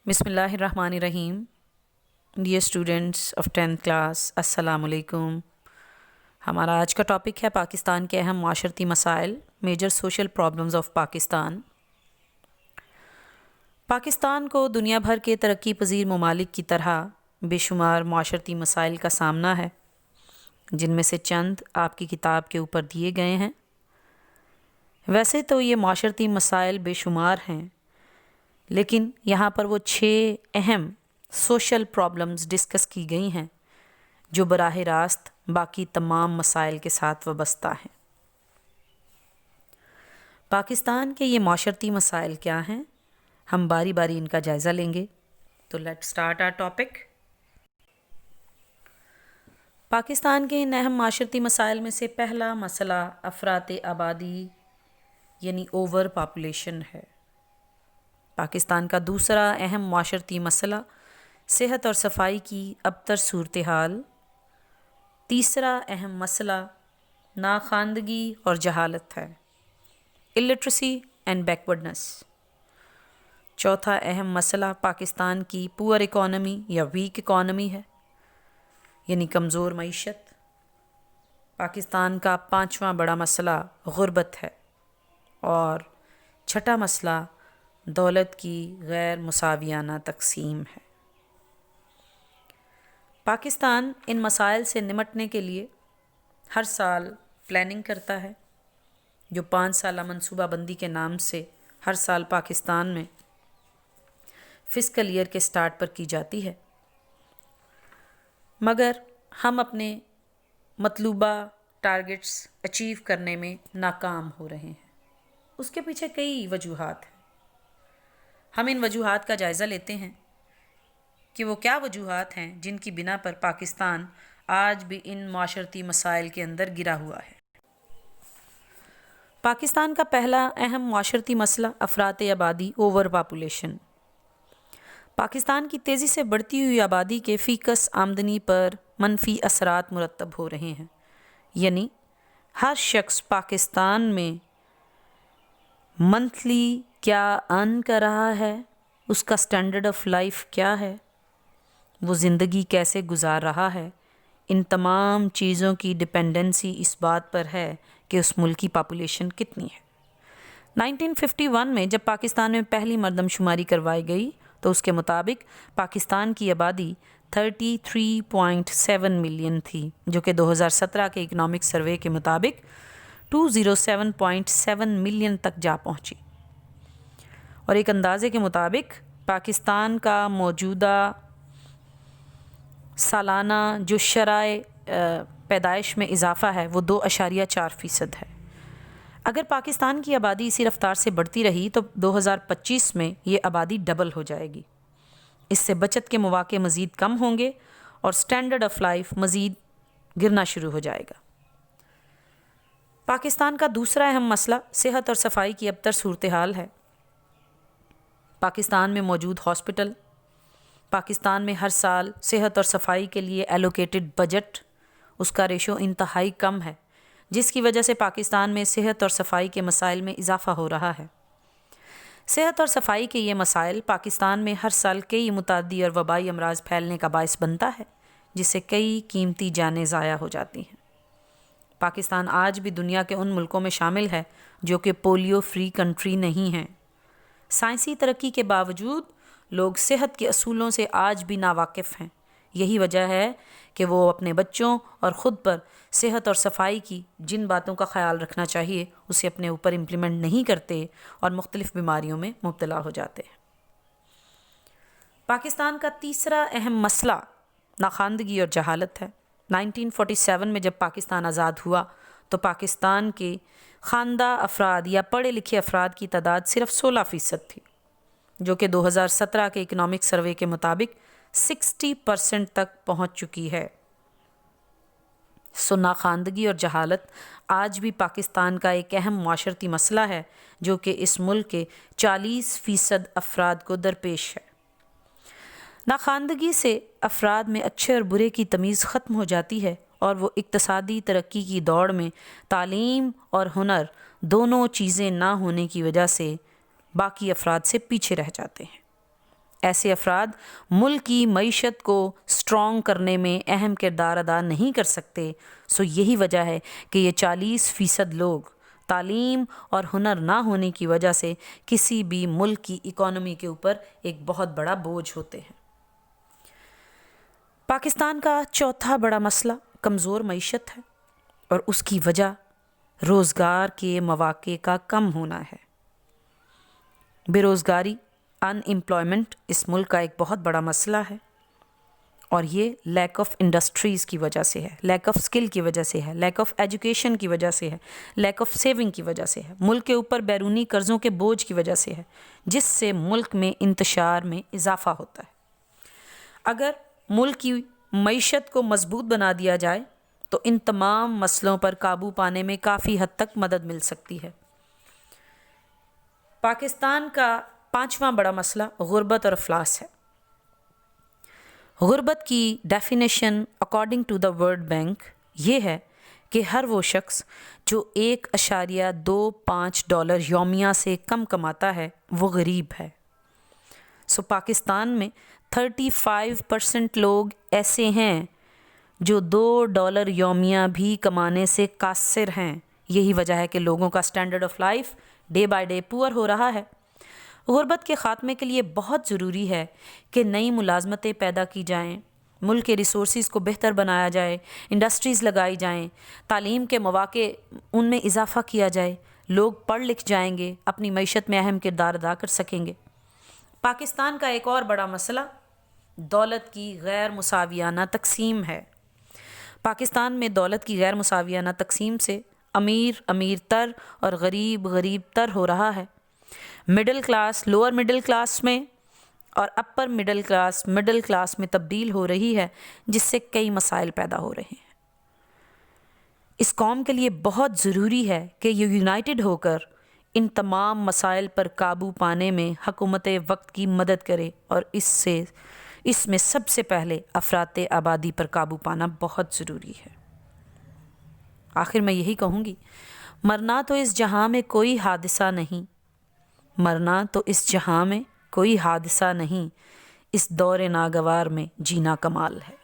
بسم اللہ الرحمن الرحیم. Dear students of 10th class, السلام علیکم. ہمارا آج کا ٹاپک ہے پاکستان کے اہم معاشرتی مسائل، major social problems of Pakistan. Pakistan کو دنیا بھر کے ترقی پذیر ممالک کی طرح بے شمار معاشرتی مسائل کا سامنا ہے، جن میں سے چند آپ کی کتاب کے اوپر دیے گئے ہیں. ویسے تو یہ معاشرتی مسائل بے شمار ہیں، لیکن یہاں پر وہ 6 اہم سوشل پرابلمز ڈسکس کی گئی ہیں جو براہ راست باقی تمام مسائل کے ساتھ وابستہ ہیں. پاکستان کے یہ معاشرتی مسائل کیا ہیں؟ ہم باری باری ان کا جائزہ لیں گے. تو let start our topic. Pakistan کے ان اہم معاشرتی مسائل میں سے پہلا مسئلہ افراط آبادی یعنی اوور پاپولیشن ہے. پاکستان کا دوسرا اہم معاشرتی مسئلہ صحت اور صفائی کی ابتر صورتحال. تیسرا اہم مسئلہ ناخواندگی اور جہالت ہے، illiteracy اینڈ بیکورڈنس. چوتھا اہم مسئلہ پاکستان کی پور اکانومی یا ویک اکانومی ہے، یعنی کمزور معیشت. پاکستان کا پانچواں بڑا مسئلہ غربت ہے، اور چھٹا مسئلہ دولت کی غیر مساویانہ تقسیم ہے. پاکستان ان مسائل سے نمٹنے کے لیے ہر سال پلاننگ کرتا ہے، جو 5 سالہ منصوبہ بندی کے نام سے ہر سال پاکستان میں فسکل ایئر کے سٹارٹ پر کی جاتی ہے. مگر ہم اپنے مطلوبہ ٹارگٹس اچیو کرنے میں ناکام ہو رہے ہیں. اس کے پیچھے کئی وجوہات ہیں. ہم ان وجوہات کا جائزہ لیتے ہیں کہ وہ کیا وجوہات ہیں جن کی بنا پر پاکستان آج بھی ان معاشرتی مسائل کے اندر گرا ہوا ہے. پاکستان کا پہلا اہم معاشرتی مسئلہ افراط آبادی اوور پاپولیشن. پاکستان کی تیزی سے بڑھتی ہوئی آبادی کے فی کس آمدنی پر منفی اثرات مرتب ہو رہے ہیں. یعنی ہر شخص پاکستان میں منتھلی کیا ارن کر رہا ہے، اس کا سٹینڈرڈ آف لائف کیا ہے، وہ زندگی کیسے گزار رہا ہے، ان تمام چیزوں کی ڈپینڈنسی اس بات پر ہے کہ اس ملک کی پاپولیشن کتنی ہے. 1951 میں جب پاکستان میں پہلی مردم شماری کروائی گئی تو اس کے مطابق پاکستان کی آبادی 33.7 ملین تھی، جو کہ 2017 کے اکنامک سروے کے مطابق 207.7 ملین تک جا پہنچی. اور ایک اندازے کے مطابق پاکستان کا موجودہ سالانہ جو شرح پیدائش میں اضافہ ہے وہ 2.4% ہے. اگر پاکستان کی آبادی اسی رفتار سے بڑھتی رہی تو 2025 میں یہ آبادی ڈبل ہو جائے گی. اس سے بچت کے مواقع مزید کم ہوں گے اور سٹینڈرڈ آف لائف مزید گرنا شروع ہو جائے گا. پاکستان کا دوسرا اہم مسئلہ صحت اور صفائی کی ابتر صورتحال ہے. پاکستان میں موجود ہاسپٹل، پاکستان میں ہر سال صحت اور صفائی کے لیے ایلوکیٹڈ بجٹ، اس کا ریشو انتہائی کم ہے، جس کی وجہ سے پاکستان میں صحت اور صفائی کے مسائل میں اضافہ ہو رہا ہے. صحت اور صفائی کے یہ مسائل پاکستان میں ہر سال کئی متعدی اور وبائی امراض پھیلنے کا باعث بنتا ہے، جس سے کئی قیمتی جانیں ضائع ہو جاتی ہیں. پاکستان آج بھی دنیا کے ان ملکوں میں شامل ہے جو کہ پولیو فری کنٹری نہیں ہیں. سائنسی ترقی کے باوجود لوگ صحت کے اصولوں سے آج بھی ناواقف ہیں. یہی وجہ ہے کہ وہ اپنے بچوں اور خود پر صحت اور صفائی کی جن باتوں کا خیال رکھنا چاہیے اسے اپنے اوپر امپلیمنٹ نہیں کرتے اور مختلف بیماریوں میں مبتلا ہو جاتے ہیں. پاکستان کا تیسرا اہم مسئلہ ناخواندگی اور جہالت ہے. 1947 میں جب پاکستان آزاد ہوا تو پاکستان کے خواندہ افراد یا پڑھے لکھے افراد کی تعداد صرف 16% تھی، جو کہ 2017 کے اکنامک سروے کے مطابق 60% تک پہنچ چکی ہے. ناخواندگی اور جہالت آج بھی پاکستان کا ایک اہم معاشرتی مسئلہ ہے جو کہ اس ملک کے 40% افراد کو درپیش ہے. ناخواندگی سے افراد میں اچھے اور برے کی تمیز ختم ہو جاتی ہے اور وہ اقتصادی ترقی کی دوڑ میں تعلیم اور ہنر دونوں چیزیں نہ ہونے کی وجہ سے باقی افراد سے پیچھے رہ جاتے ہیں. ایسے افراد ملک کی معیشت کو سٹرونگ کرنے میں اہم کردار ادا نہیں کر سکتے۔ سو یہی وجہ ہے کہ یہ 40% لوگ تعلیم اور ہنر نہ ہونے کی وجہ سے کسی بھی ملک کی اکانومی کے اوپر ایک بہت بڑا بوجھ ہوتے ہیں۔ پاکستان کا چوتھا بڑا مسئلہ کمزور معیشت ہے اور اس کی وجہ روزگار کے مواقع کا کم ہونا ہے۔ بے روزگاری، ان امپلائمنٹ اس ملک کا ایک بہت بڑا مسئلہ ہے، اور یہ لیک آف انڈسٹریز کی وجہ سے ہے، لیک آف اسکل کی وجہ سے ہے، لیک آف ایجوکیشن کی وجہ سے ہے، لیک آف سیونگ کی وجہ سے ہے، ملک کے اوپر بیرونی قرضوں کے بوجھ کی وجہ سے ہے، جس سے ملک میں انتشار میں اضافہ ہوتا ہے۔ اگر ملک کی معیشت کو مضبوط بنا دیا جائے تو ان تمام مسئلوں پر قابو پانے میں کافی حد تک مدد مل سکتی ہے۔ پاکستان کا پانچواں بڑا مسئلہ غربت اور افلاس ہے۔ غربت کی definition according to the World Bank یہ ہے کہ ہر وہ شخص جو $1.25 یومیہ سے کم کماتا ہے وہ غریب ہے۔ سو پاکستان میں 35% لوگ ایسے ہیں جو $2 یومیہ بھی کمانے سے قاصر ہیں۔ یہی وجہ ہے کہ لوگوں کا standard of life day by day پور ہو رہا ہے۔ غربت کے خاتمے کے لیے بہت ضروری ہے کہ نئی ملازمتیں پیدا کی جائیں، ملک کے ریسورسز کو بہتر بنایا جائے، انڈسٹریز لگائی جائیں، تعلیم کے مواقع ان میں اضافہ کیا جائے، لوگ پڑھ لکھ جائیں گے، اپنی معیشت میں اہم کردار ادا کر سکیں گے۔ پاکستان کا ایک اور بڑا مسئلہ دولت کی غیر مساویانہ تقسیم ہے۔ پاکستان میں دولت کی غیر مساویانہ تقسیم سے امیر امیر تر اور غریب غریب تر ہو رہا ہے۔ Middle class lower middle class میں اور اپر مڈل کلاس میں تبدیل ہو رہی ہے، جس سے کئی مسائل پیدا ہو رہے ہیں۔ اس قوم کے لیے بہت ضروری ہے کہ یہ یونائٹڈ ہو کر ان تمام مسائل پر قابو پانے میں حکومت وقت کی مدد کرے، اور اس میں سب سے پہلے افراط آبادی پر قابو پانا بہت ضروری ہے۔ آخر میں یہی کہوں گی، مرنا تو اس جہاں میں کوئی حادثہ نہیں، مرنا تو اس جہاں میں کوئی حادثہ نہیں، اس دور ناگوار میں جینا کمال ہے۔